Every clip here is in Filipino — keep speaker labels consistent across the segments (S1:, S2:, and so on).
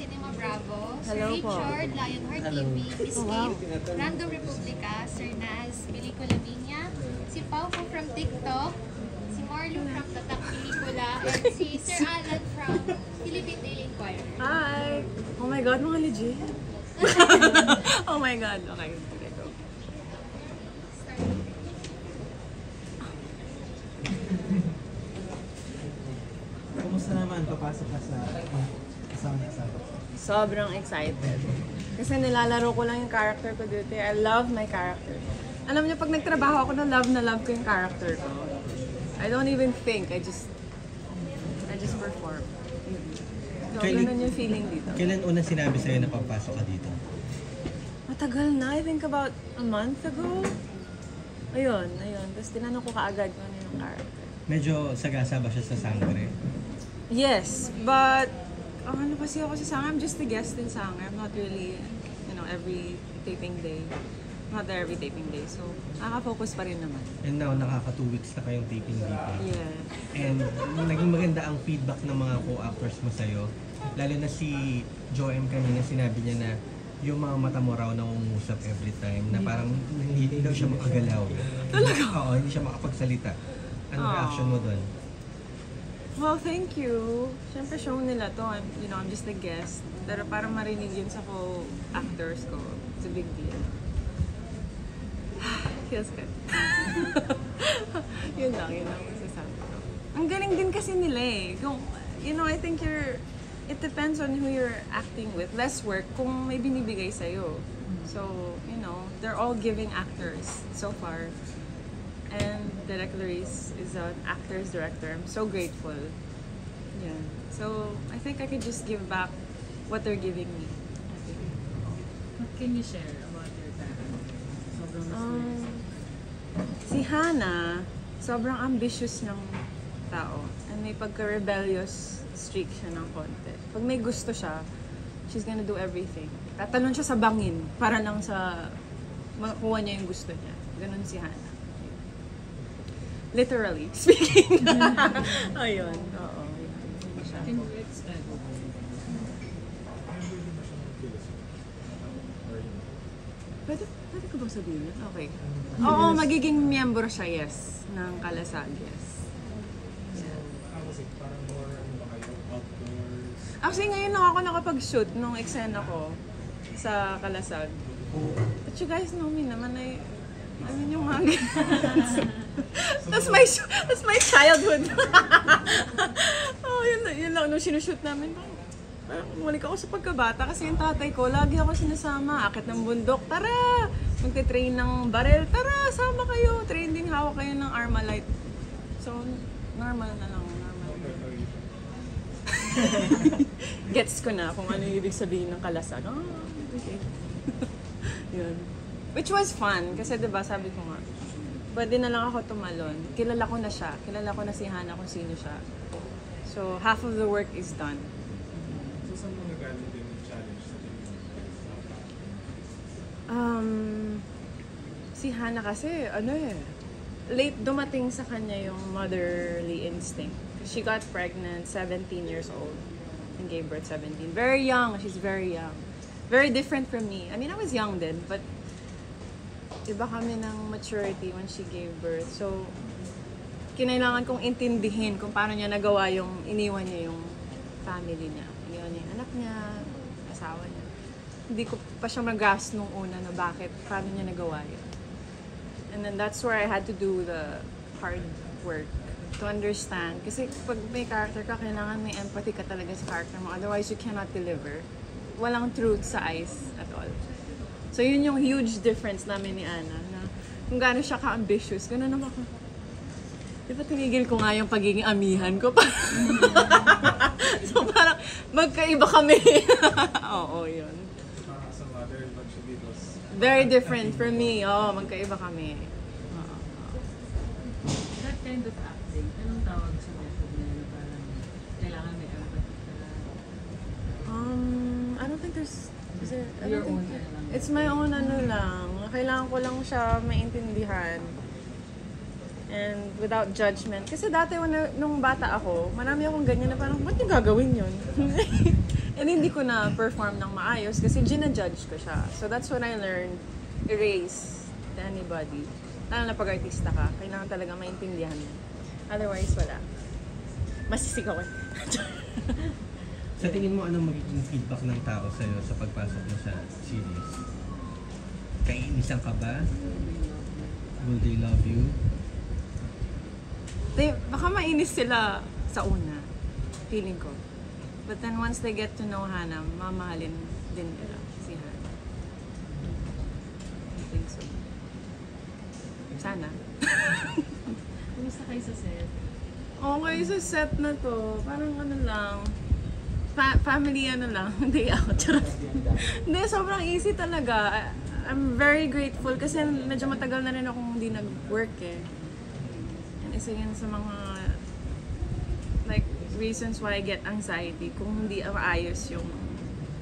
S1: Cinema Bravo, Sir
S2: Hello po.
S1: Richard, Lionheart
S3: Hello.
S1: TV, Miss
S2: Oh, wow.
S1: Kim, Random Republica, Sir Naz, Pelikula Minya, si Pau po from TikTok, si Marlo from Tatak Pelikula, and si Sir Alan from Philippine Daily Inquirer.
S2: Hi! Oh my God, mga legit. Oh my God. Okay, sige, go.
S3: Kumusta naman? Papasok ka sa kasama-kasama.
S2: Sobrang excited. Kasi nilalaro ko lang yung character ko dito. I love my character. Alam niyo, pag nagtrabaho ako na love ko yung character ko. I don't even think. I just perform. So, ganun yung feeling dito.
S3: Kailan una sinabi sa'yo na papasok ka dito?
S2: Matagal na. I think about a month ago. Ayun. Tapos tinanong ko kaagad kung ano yung character.
S3: Medyo sagasa ba siya sa sangre?
S2: Yes, but ano kasi ako sa Sangre, I'm just a guest in Sangre. I'm not really, every taping day. Not there every taping day. So, nakaka-focus pa rin naman.
S3: And now, nakaka 2 weeks na kayong taping dito.
S2: Yeah.
S3: And naging maganda ang feedback ng mga co-actors mo sa'yo. Lalo na si Joem kanina, sinabi niya na yung mga mata mo raw nangungusap every time na parang hindi daw siya makagalaw.
S2: Talaga?
S3: Oo, hindi siya makapagsalita. Anong reaction mo doon?
S2: Well, thank you. Siyempre, show nila to. I'm just a guest. Pero parang marinig yun sa co-actors ko. It's a big deal. Feels good. yun lang masasabi ko. Ang galing din kasi nila eh. I think it depends on who you're acting with. Less work kung may binibigay sa'yo. So, they're all giving actors so far. And Direk Laris is an actor's director. I'm so grateful. Yeah. So, I think I could just give back what they're giving me.
S4: What can you share about your character? Sobrang mysterious.
S2: Si Hannah, sobrang ambitious ng tao. And may pagka-rebellious streak siya ng konti. Pag may gusto siya, she's gonna do everything. Tatalon siya sa bangin para lang sa makuha niya yung gusto niya. Ganun si Hannah. Literally speaking. Ayun, oo. Yun siya.
S4: Can you explain?
S2: Pwede ko ba sabihin yun? Okay. Oo, magiging miyembro siya, yes. Ng Kalasag, yes.
S5: How was it? Parang more, ba kayo? Outdoors?
S2: Actually, ngayon lang ako nakapag-shoot nung eksena ko sa Kalasag. But you guys know me naman, I mean yung mga that's my childhood. Oh, yun lang. Nung sinushoot namin, parang umalik ako sa pagkabata kasi yung tatay ko, lagi ako sinasama. Akit ng bundok, tara! Magte-train ng barel, tara! Sama kayo! Train din, hawak kayo ng Armalite. So, normal na lang. Normal. Gets ko na kung ano yung ibig sabihin ng Kalasag. Oh, okay. Yun. Which was fun, kasi diba, sabi ko nga, pwede na lang ako tumalon. Kilala ko na siya. Kilala ko na si Hannah kung sino siya. So, half of the work is done.
S5: So, saan mo nagaling din yung challenge sa tingin mo?
S2: Si Hannah kasi, late dumating sa kanya yung motherly instinct. She got pregnant, 17 years old, and gave birth 17. Very young, she's very young. Very different from me. I mean, I was young then, but iba kami ng maturity when she gave birth. So, kinailangan kong intindihin kung paano niya nagawa yung iniwan niya yung family niya. Iniwan niya yung anak niya, asawa niya. Hindi ko pa siya magas nung una na paano niya nagawa yun. And then that's where I had to do the hard work to understand. Kasi pag may character ka, kailangan may empathy ka talaga sa character mo. Otherwise, you cannot deliver. Walang truth sa eyes at all. So yun yung huge difference namin ni Ana, na kung gaano siya ka-ambitious, gano'n naman ako. Di ba tinigil ko nga yung pagiging amihan ko? So parang magkaiba kami. Oo, yun.
S5: As a mother, actually, it was...
S2: Very different from me. Oo, magkaiba kami.
S4: That kind of acting, anong tawag sa method na yun? Parang kailangan may empathy ka.
S2: I don't think there's...
S4: Your own lang.
S2: It's my own lang. Kailangan ko lang siya maintindihan. And without judgment. Kasi dati nung bata ako, marami akong ganyan na parang, ba't yung gagawin yun? And hindi ko na perform ng maayos kasi ginajudge ko siya. So that's when I learned, erase to anybody. Lalo na pag artista ka, kailangan talaga maintindihan mo. Otherwise, wala. Masisigaw eh.
S3: Sa tingin mo, anong magiging feedback ng tao sa'yo sa pagpasok mo sa series? Kainisan ka ba? Will they love you?
S2: Baka mainis sila sa una, feeling ko. But then once they get to know Hannah, mamahalin din nila si Hannah. I think so. Sana.
S4: Kumusta kayo sa set?
S2: Okay, sa set na to, parang ano lang, family ano lang, day out. Charot. Hindi, sobrang easy talaga. I'm very grateful kasi medyo matagal na rin akong hindi nag-work eh. And isa yun sa mga like reasons why I get anxiety kung hindi maayos yung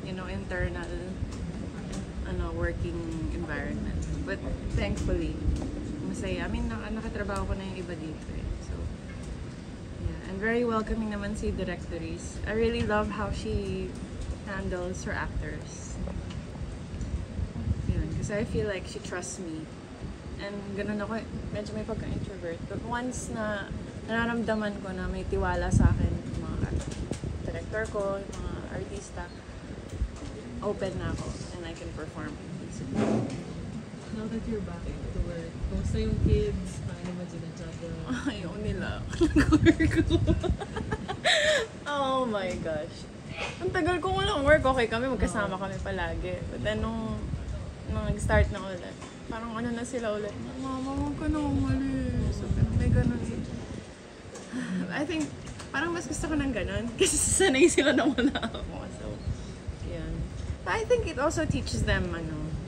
S2: internal working environment. But thankfully, masaya. I mean, nakatrabaho ko na yung iba dito eh. So, yeah. And very welcoming naman si Directories. I really love how she handles her actors. Yun, kasi I feel like she trusts me. And ganun ako, medyo may pagka-introvert. But once na nararamdaman ko na may tiwala sa akin yung mga director ko, yung mga artista, open na ako and I can perform.
S4: Now that you're back to work, kumusta yung kids? Paano ba ginajuggle?
S2: Ayaw nila. Oh my gosh. Ang tagal ko walang work, okay kami, magkasama kami palagi. But then nung nag-start na ulit, parang ano na sila ulit, Mama, huwag ka na umalis. So, may ganun. I think, parang mas gusto ko ng ganun. Kasi sanay sila na wala ako. So, yan. But I think it also teaches them,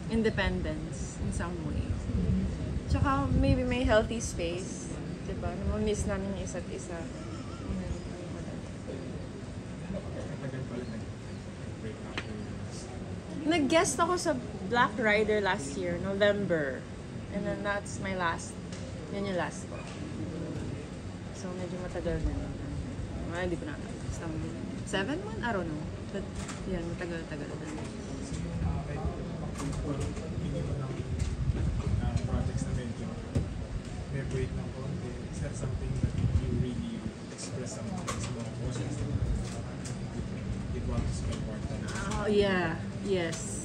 S2: independence in some way. Tsaka, maybe may healthy space. Diba? Namamiss namin yung isa't isa.
S5: Matagal pala nag-break after your last.
S2: Nag-guest ako sa Black Rider last year, November. And then that's my last. Yun yung last ko. So medyo matagal na. Hindi ko na. Some 7 months? I don't know. But yan, matagal-tagal na.
S5: Hindi mo ng projects na medyo may break ng konti. Is that something that you really express some emotions that you'd want to spend more time?
S2: Oh, yeah. Yes.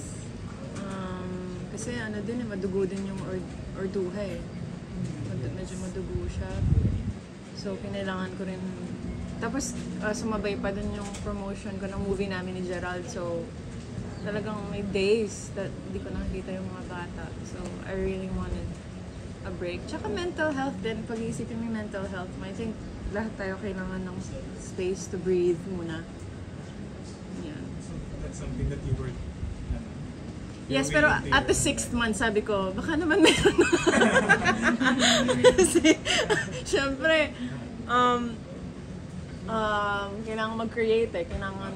S2: Kasi din madugo din yung orduha eh. Medyo madugo siya. So, kinailangan ko rin. Tapos, sumabay pa dun yung promotion ko ng movie namin ni Gerald. So, talagang may days that hindi ko nakikita yung mga bata. So, I really wanted a break. Tsaka mental health din. Pag-iisipin mo yung mental health mo, I think lahat tayo kailangan ng space to breathe muna. Yeah.
S5: So that's something that you were
S2: Yes, pero at the 6th month, sabi ko, baka naman meron na. Kasi, syempre, kailangan mag-create eh. Kailangan,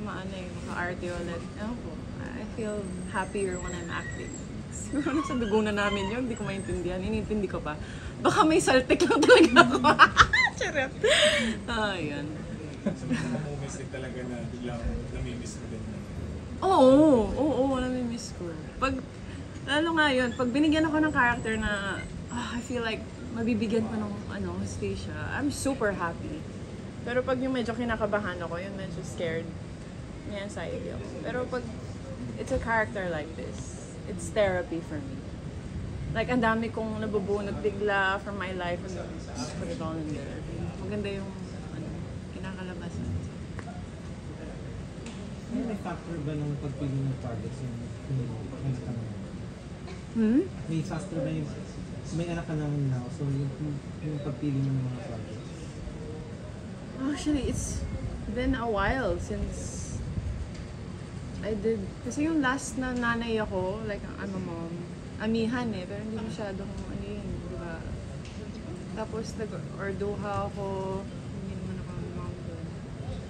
S2: maka-arte ulit. Ewan ko, I feel happier when I'm acting. Siguro nasa dugo na namin yun, hindi ko maintindihan. Inintindi ko pa. Baka may saltik lang talaga ako. Charot. Yan.
S5: So may mga moments din talaga na biglang namimiss mo din.
S2: Oo, nami-miss ko. Lalo nga yun, pag binigyan ako ng character na, I feel like mabibigyan ko ng, hostage siya, I'm super happy. Pero pag yung medyo kinakabahan ako, yun medyo scared, may anxiety ako. Pero pag it's a character like this, it's therapy for me. Like, ang dami kong nabubunot bigla from my life and just put it all in there. Maganda yung, kinakalabasan.
S6: May factor ba ng pagpili ng projects yung anak ka naman? May factor ba yung may anak ka naman now, so yung pagpili mo ng mga projects?
S2: Actually, it's been a while since I did. Kasi yung last na nanay ako, like I'm a mom, amihan eh, pero hindi masyadong yun, di ba? Tapos nag-orduha ako, hindi naman ako mom doon.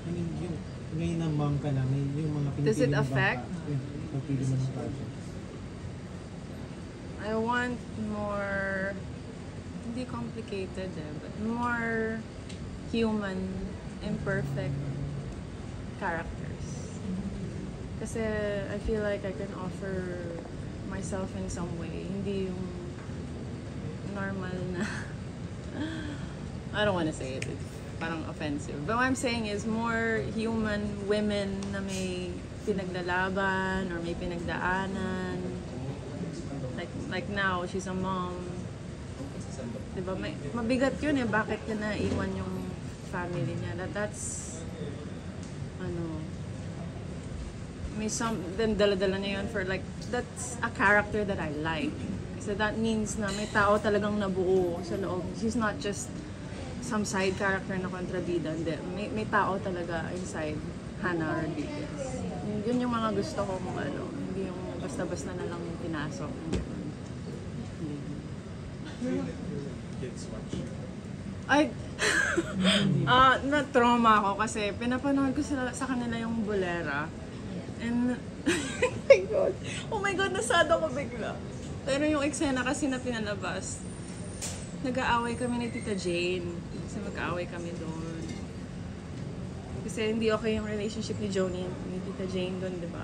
S6: I mean, yung ngayon na mom ka na, may yung mga pinipili
S2: Does it
S6: mo
S2: affect?
S6: Pagpili mo ng projects.
S2: I want more, hindi complicated but more human, imperfect characters. Kasi I feel like I can offer myself in some way. Hindi yung normal na... I don't want to say it. It's parang offensive. But what I'm saying is more human women na may pinaglalaban or may pinagdaanan. Like now, she's a mom. Diba? Mabigat yun eh. Bakit niya naiwan yung family niya? That's... may then dala-dala niya yun for like, that's a character that I like. So that means na may tao talagang nabuo sa loob. She's not just some side character na kontrabida. Hindi. May tao talaga inside Hannah Rodriguez. Yun yung mga gusto ko kung ano. Hindi yung basta-basta na lang yung pinasok.
S5: Kids watch.
S2: Ay, na-trauma ako kasi pinapanood ko sa kanila yung Bolera. And, oh my God, nasad ako bigla. Pero yung eksena kasi na pinalabas, nag-aaway kami ni Tita Jane. Kasi mag-aaway kami doon. Kasi hindi okay yung relationship ni Joni ni Tita Jane doon, di ba?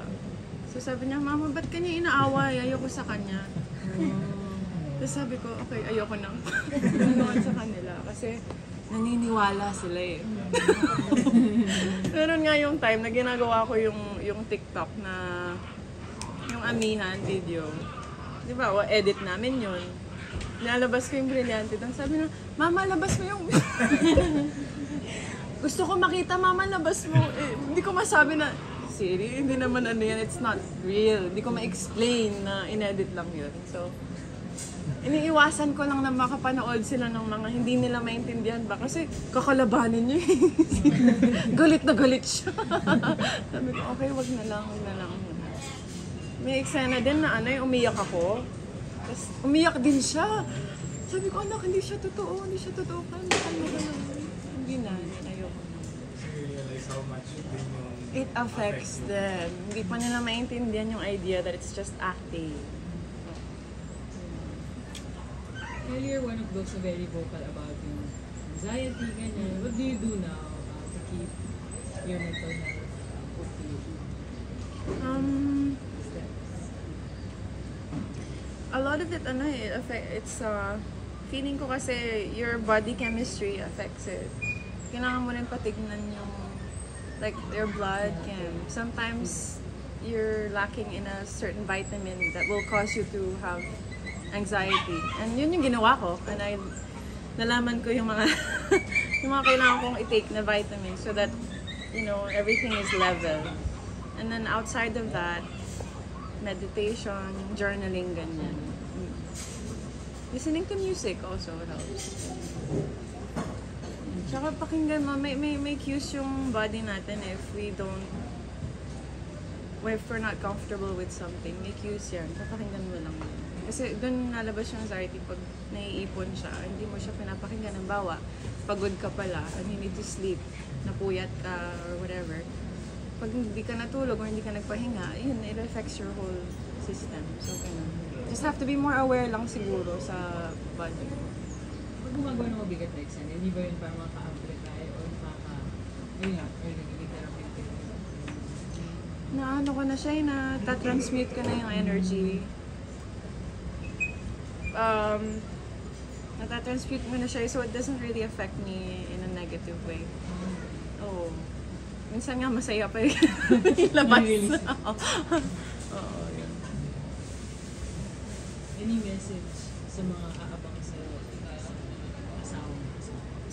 S2: So sabi niya, Mama, ba't kanya inaaway? Ayoko sa kanya. Tapos sabi ko, okay, ayoko na. Nanood sa kanila. Kasi naniniwala sila eh. Meron nga yung time na ginagawa ko yung TikTok na yung amihan video. Di ba? O edit namin yun. Nilalabas ko yung Brilyante. Then sabi na, Mama, labas mo yung... Gusto ko makita, Mama, labas mo. Eh, hindi ko masabi na, Siri, hindi naman ano yan, it's not real. Hindi ko ma-explain na inedit lang yun. So, iniiwasan ko lang na makapanood sila ng mga hindi nila maintindihan ba? Kasi kakalabanin niyo eh. Galit na galit siya. Sabi ko, okay, wag na lang. May eksena din na umiyak ako. Tapos umiyak din siya. Sabi ko, anak, hindi siya totoo. Kalma. Hindi na, ayoko na.
S5: So you realize how much din yung
S2: It affects them. Hindi pa nila maintindihan yung idea that it's just acting.
S4: Well, you're one of those very vocal about yung anxiety, ganyan. What do you do now to keep your mental health okay?
S2: A lot of it, it's feeling ko kasi your body chemistry affects it. Kailangan mo rin patignan yung, like, your blood chem. Sometimes, you're lacking in a certain vitamin that will cause you to have anxiety. And yun yung ginawa ko. And nalaman ko yung mga, yung mga kailangan kong i-take na vitamins so that, everything is level. And then outside of that, meditation, journaling, ganyan. Listening to music also helps. Tsaka pakinggan mo, may cues yung body natin if we're not comfortable with something. May cues yan. Papakinggan mo lang yun. Kasi doon nalabas yung anxiety pag naiipon siya. Hindi mo siya pinapakinggan. Ng bawa, pagod ka pala and you need to sleep, napuyat ka or whatever. Pag hindi ka natulog or hindi ka nagpahinga, yun, it affects your whole system. So, just have to be more aware lang siguro sa body mo.
S4: Pag gumagawa ng mabigat na eksena, hindi ba yun para maka-amplify o ayun nga, or nagiging therapeutic?
S2: Ko na siya, na-transmute ko na yung energy. Nata-transmute mo na siya, so it doesn't really affect me in a negative way. Oh. Minsan nga masaya pa rin labas. Oo, yun.
S4: Any message sa mga aabang sa'yo, asawa mo?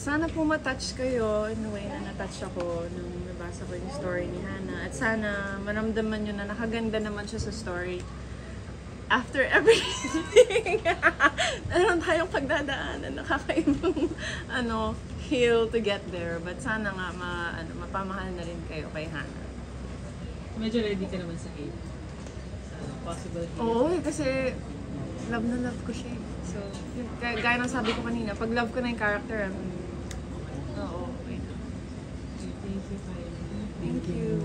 S2: Sana po matouch kayo in a way na natouch ako nung nabasa ko yung story ni Hannah. At sana maramdaman nyo na nakaganda naman siya sa story. After everything, meron tayong pagdadaanan, nakakaibang heal to get there. But sana nga mapamahal na rin kayo kay Hannah.
S4: Medyo ready ka naman sa hate. Possible hate.
S2: Oo, kasi love na love ko siya. So, gaya ng sabi ko kanina, pag love ko na yung character, oo, okay na.
S4: Thank you, Kylie.
S2: Thank you.